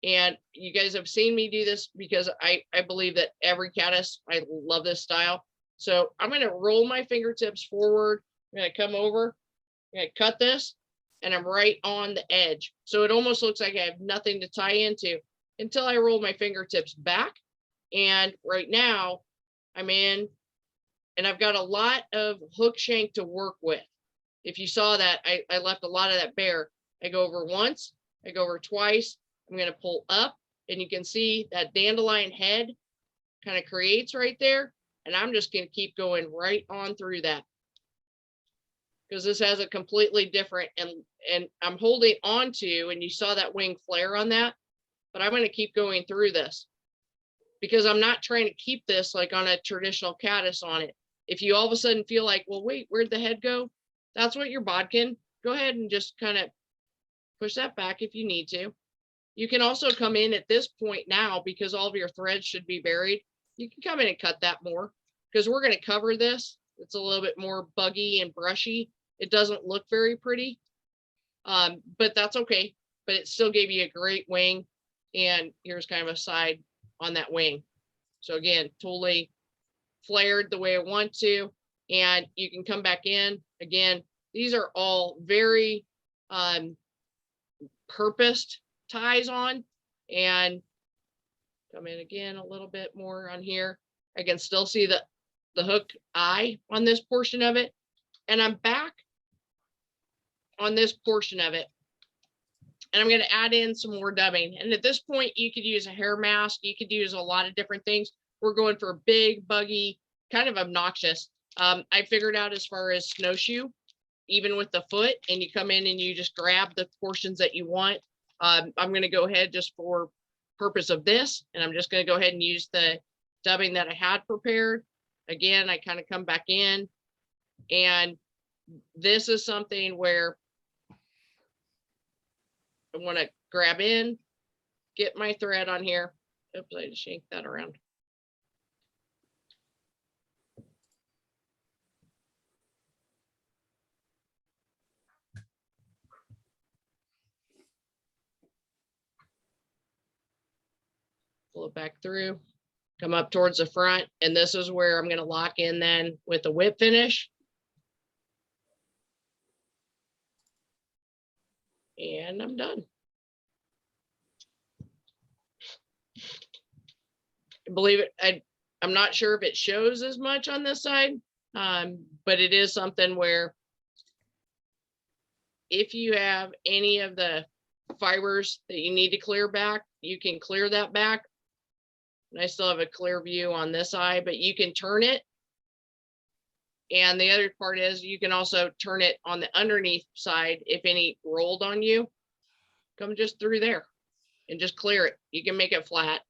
And you guys have seen me do this because I believe that every caddis, I love this style. So I'm going to roll my fingertips forward. I'm going to come over, I'm going to cut this, and I'm right on the edge. So it almost looks like I have nothing to tie into until I roll my fingertips back. And right now I'm in, and I've got a lot of hook shank to work with. If you saw that, I left a lot of that bare. I go over once, I go over twice. I'm going to pull up, and you can see that dandelion head kind of creates right there. And I'm just going to keep going right on through that, because this has a completely different, and I'm holding on to, and you saw that wing flare on that, but I'm going to keep going through this because I'm not trying to keep this like on a traditional caddis on it. If you all of a sudden feel like, well, wait, where'd the head go? That's what your bodkin. Go ahead and just kind of push that back if you need to. You can also come in at this point now, because all of your threads should be buried. You can come in and cut that more, because we're going to cover this. It's a little bit more buggy and brushy. It doesn't look very pretty, but that's okay. But it still gave you a great wing. And here's kind of a side on that wing. So again, totally flared the way I want to. And you can come back in. Again, these are all very purposed ties on, and come in again a little bit more on here. I can still see the hook eye on this portion of it, and I'm back on this portion of it, and I'm going to add in some more dubbing. And at this point, you could use a hair mask, you could use a lot of different things. We're going for big, buggy, kind of obnoxious. I figured out as far as snowshoe, even with the foot, and you come in and you just grab the portions that you want. I'm going to go ahead just for purpose of this, and I'm just going to go ahead and use the dubbing that I had prepared. Again, I kind of come back in, and this is something where I want to grab in, get my thread on here. Oops, I just yanked that around. Pull it back through, come up towards the front, and this is where I'm going to lock in then with the whip finish. And I'm done. Believe it, I'm not sure if it shows as much on this side, but it is something where if you have any of the fibers that you need to clear back, you can clear that back. and I still have a clear view on this eye, but you can turn it. And the other part is you can also turn it on the underneath side. If any rolled on you, come just through there and just clear it. You can make it flat.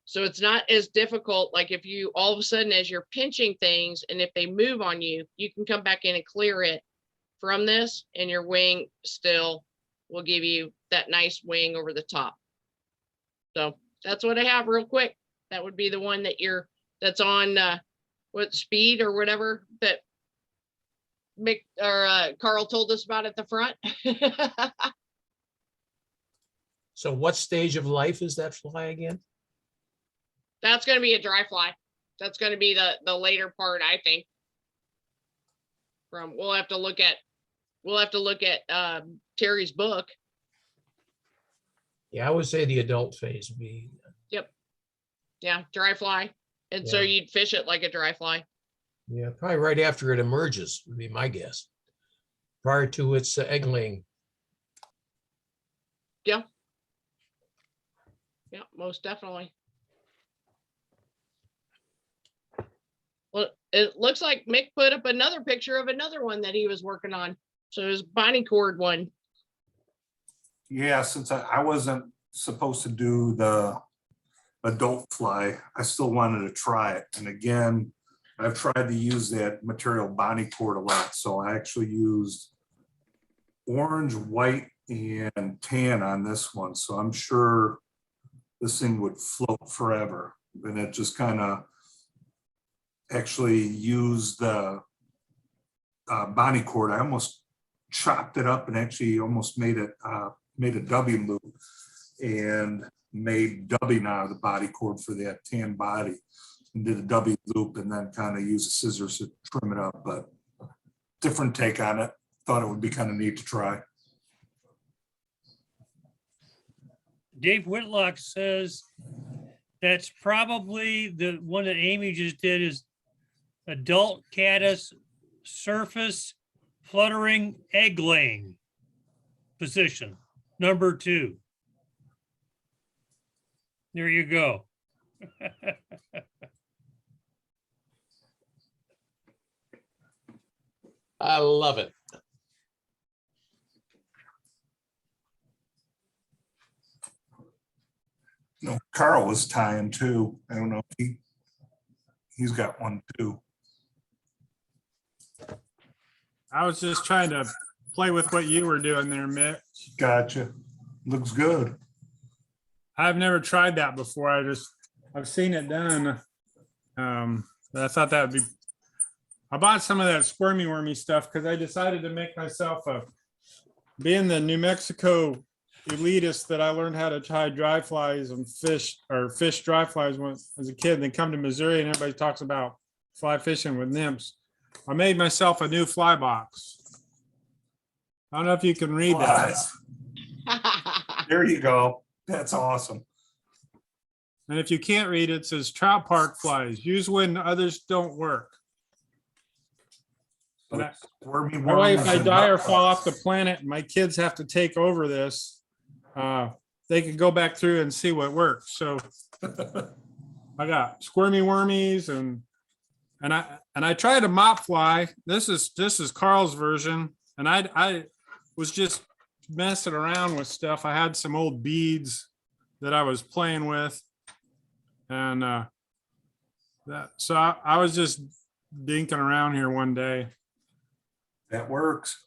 So it's not as difficult. Like if you all of a sudden, as you're pinching things, and if they move on you, you can come back in and clear it from this, and your wing still will give you that nice wing over the top. So that's what I have real quick. That would be the one that that's on what speed or whatever that Mick or Carl told us about at the front. So what stage of life is that fly again? That's going to be a dry fly. That's going to be the later part, I think. We'll have to look at Terry's book. Yeah, I would say the adult phase would be. Yep. Yeah, dry fly. And so Yeah. you'd fish it like a dry fly. Yeah, probably right after it emerges would be my guess. Prior to its egg laying. Yeah. Yeah, most definitely. Well, it looks like Mick put up another picture of another one that he was working on. So his binding cord one. Yeah, since I wasn't supposed to do the adult fly, I still wanted to try it. And again, I've tried to use that material binding cord a lot. So I actually used orange, white, and tan on this one. So I'm sure this thing would float forever. And it just kind of actually used the binding cord. I almost chopped it up and actually almost made a W loop and made dubbing out of the body cord for that tan body, and did a W loop and then kind of used the scissors to trim it up. But different take on it. Thought it would be kind of neat to try. Dave Whitlock says that's probably the one that Amy just did is adult caddis surface fluttering egg laying position, number 2. There you go. I love it. You know, Carl was tying too. I don't know if he's got one too. I was just trying to play with what you were doing there, Mick. Gotcha. Looks good. I've never tried that before. I've seen it done. But I thought that would be, I bought some of that squirmy wormy stuff because I decided to make myself being the New Mexico elitist that I learned how to tie dry flies and fish dry flies when as a kid. Then come to Missouri and everybody talks about fly fishing with nymphs. I made myself a new fly box. I don't know if you can read that. There you go. That's awesome. And if you can't read it, it says trout park flies. Use when others don't work. And that way, if I die or fall off the planet and my kids have to take over this, they can go back through and see what works. So I got squirmy wormies and I tried a mop fly. This is Carl's version. And I was just messing around with stuff. I had some old beads that I was playing with. And so I was just dinking around here one day. That works.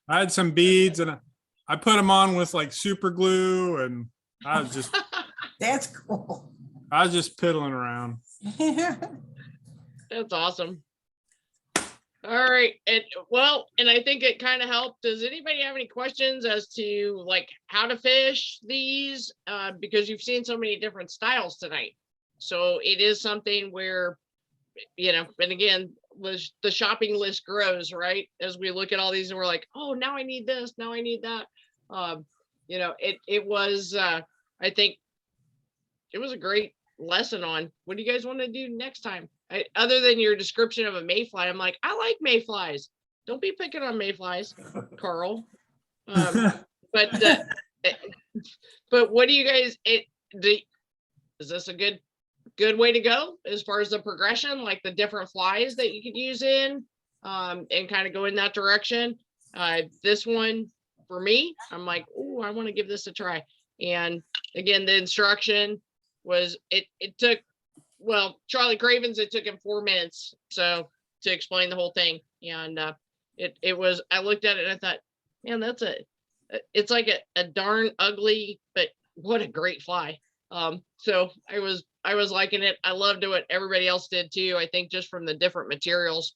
I had some beads and I put them on with like super glue, and I was just That's cool. I was just piddling around. That's awesome. All right. And I think it kind of helped. Does anybody have any questions as to like how to fish these? Because you've seen so many different styles tonight. So it is something where, and again, the shopping list grows, right? As we look at all these and we're like, oh, now I need this, now I need that. It was, I think it was a great lesson on what do you guys want to do next time? Other than your description of a mayfly, I'm like, I like mayflies. Don't be picking on mayflies, Carl. But what do you guys, is this a good way to go as far as the progression, like the different flies that you could use in, and kind of go in that direction. This one for me, I'm like, oh, I want to give this a try. And again, the instruction was, it took, well, Charlie Cravens, it took him 4 minutes. So to explain the whole thing. And it was, I looked at it and I thought, man, it's like a darn ugly, but what a great fly. So I was liking it. I loved what everybody else did too. I think just from the different materials.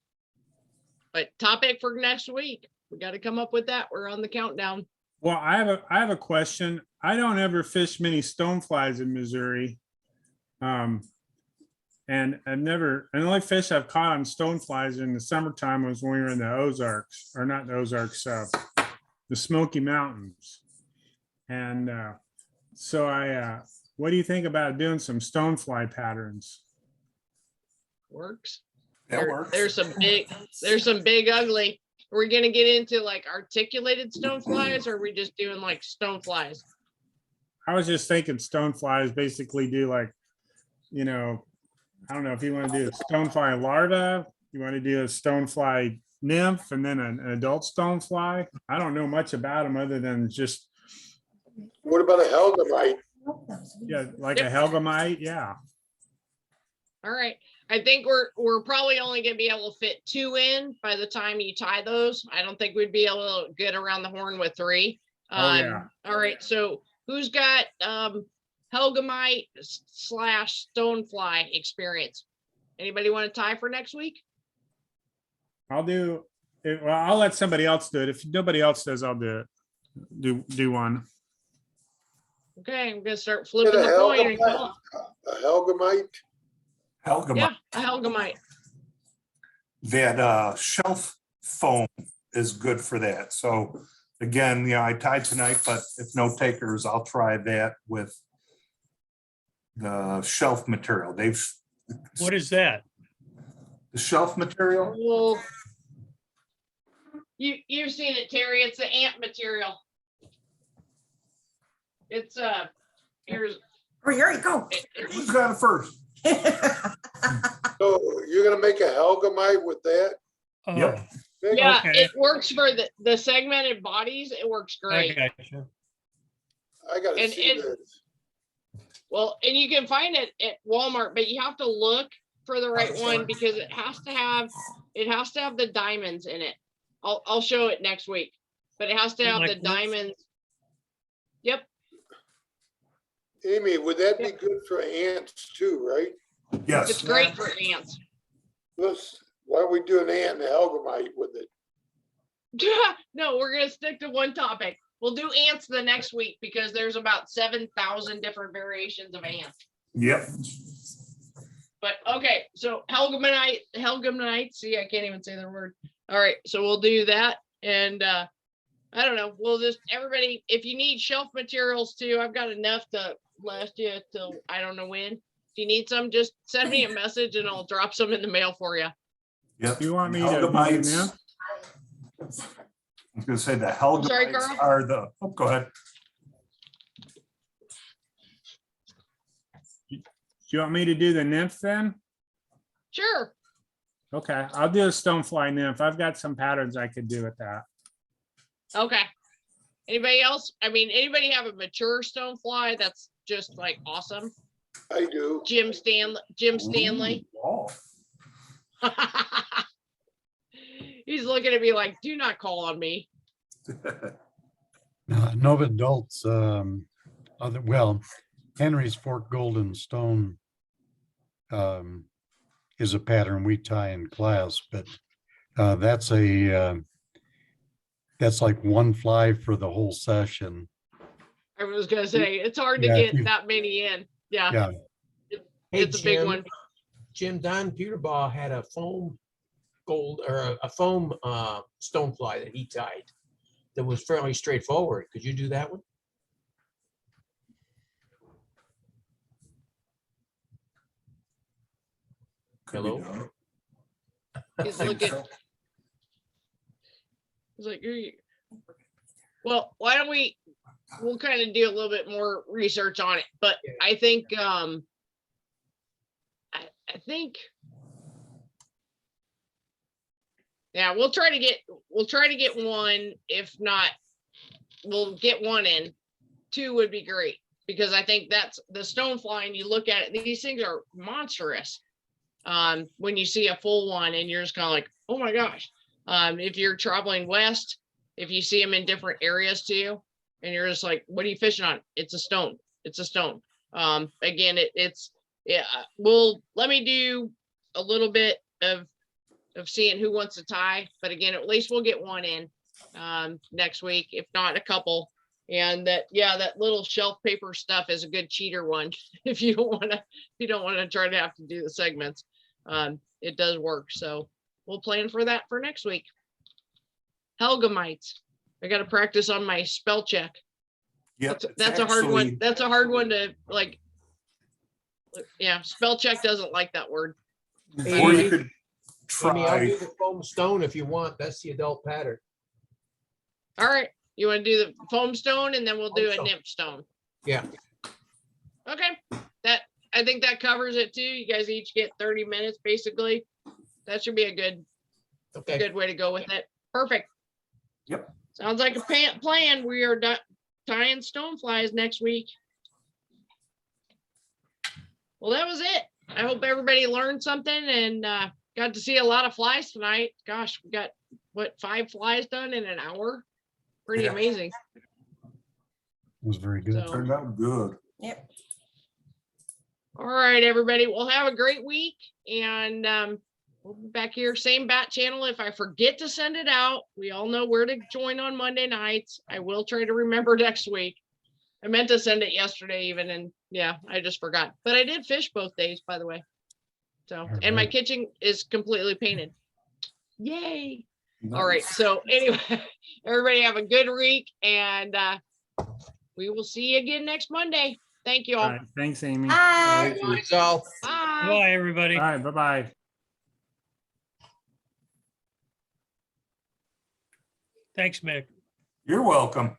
But topic for next week, we got to come up with that. We're on the countdown. Well, I have a question. I don't ever fish many stoneflies in Missouri. And the only fish I've caught on stoneflies in the summertime was when we were in the Ozarks, or not the Ozarks, the Smoky Mountains. And so what do you think about doing some stonefly patterns? Works. That works. There's some big ugly. Are we gonna get into like articulated stoneflies, or are we just doing like stoneflies? I was just thinking stoneflies basically do like, I don't know if you want to do a stonefly larva, you want to do a stonefly nymph, and then an adult stonefly. I don't know much about them other than just, What about a Helgamite? yeah, like a Helgamite, yeah. All right. I think we're probably only gonna be able to fit 2 in by the time you tie those. I don't think we'd be able to get around the horn with 3. Oh, yeah. All right. So who's got Helgamite / stonefly experience? Anybody want to tie for next week? I'll do it. Well, I'll let somebody else do it. If nobody else does, I'll do it. Do one. Okay, I'm gonna start Is flipping it the a coin and Helgamite? call. A Helgamite? Helga, Yeah, a Helgamite. that shelf foam is good for that. So again, I tied tonight, but if no takers, I'll try that with the shelf material. What is that? The shelf material. Well, you've seen it, Terry. It's the ant material. It's here's Oh, here you go. Who's got it first? So you're gonna make a Helgamite with that? Oh, Yep. yeah, Okay. it works for the segmented bodies. It works I great. gotcha. I gotta And see it- this. Well, and you can find it at Walmart, but you have to look for the right one because it has to have the diamonds in it. I'll show it next week, but it has to have Like the this? diamonds. Yep. Amy, would that be good for ants too, right? Yes. It's great for ants. Why don't we do an ant and a Helgamite with it? No, we're gonna stick to one topic. We'll do ants the next week because there's about 7,000 different variations of ants. Yep. But okay, so Helgamite. See, I can't even say the word. All right, so we'll do that, and I don't know. We'll just everybody. If you need shelf materials too, I've got enough to last you till I don't know when. If you need some, just send me a message and I'll drop some in the mail for you. Yep. You want me to? Helgamites. do I was gonna say the sorry, Helgamites Carl? are go ahead. Do you want me to do the nymph then? Sure. Okay, I'll do a stonefly nymph. I've got some patterns I could do with that. Okay. Anybody else? I mean, anybody have a mature stonefly that's just like awesome? I do. Jim Stanley. Ooh, wow. He's looking at me like, do not call on me. No adults, Henry's Fork Golden Stone is a pattern we tie in class, but that's like one fly for the whole session. I was gonna say, it's hard to Yeah, get you- that many in. Yeah. Yeah. Hey, It's a big Jim, one. Jim, Don Peterbaugh had a foam a foam stonefly that he tied that was fairly straightforward. Could you do that one? Could be Hello? done. He's Think looking, so. he's like, well, why don't we'll kind of do a little bit more research on it, but I think, I think. Yeah, we'll try to get one. If not, we'll get one in. 2 would be great, because I think that's the stonefly, and you look at it, these things are monstrous. When you see a full one and you're just kind of like, oh my gosh. If you're traveling west, if you see them in different areas too, and you're just like, what are you fishing on? It's a stone. It's a stone. Again, yeah, let me do a little bit of seeing who wants to tie, but again, at least we'll get one in next week, if not a couple. And that little shelf paper stuff is a good cheater one. If you don't want to try to have to do the segments, it does work. So we'll plan for that for next week. Helgamites. I got to practice on my spell check. Yeah, That's a hard one. That's a hard one to like. Yeah, spell check doesn't like that word. Or you could Amy, I'll try. do the foam stone if you want. That's the adult pattern. All right. You want to do the foam stone, and then we'll do Foam a stone. nymph stone. Yeah. Okay. I think that covers it too. You guys each get 30 minutes basically. That should be a Okay. good way to go with it. Perfect. Yep. Sounds like a plan. We are tying stoneflies next week. Well, that was it. I hope everybody learned something and got to see a lot of flies tonight. Gosh, we got 5 flies done in an hour. Pretty Yeah. amazing. It was very good. So, Turned out good. Yep. all right, everybody. Well, have a great week, and we'll be back here, same bat channel. If I forget to send it out, we all know where to join on Monday nights. I will try to remember next week. I meant to send it yesterday even, and yeah, I just forgot. But I did fish both days, by the way. So, and my Alright. kitchen is completely painted. Yay. All right. So anyway, everybody have a good week, and we will see you again next Monday. Thank you All all. right, thanks, Amy. Bye. That's all. Bye. Bye, everybody. All right, bye-bye. Thanks, Mick. You're welcome.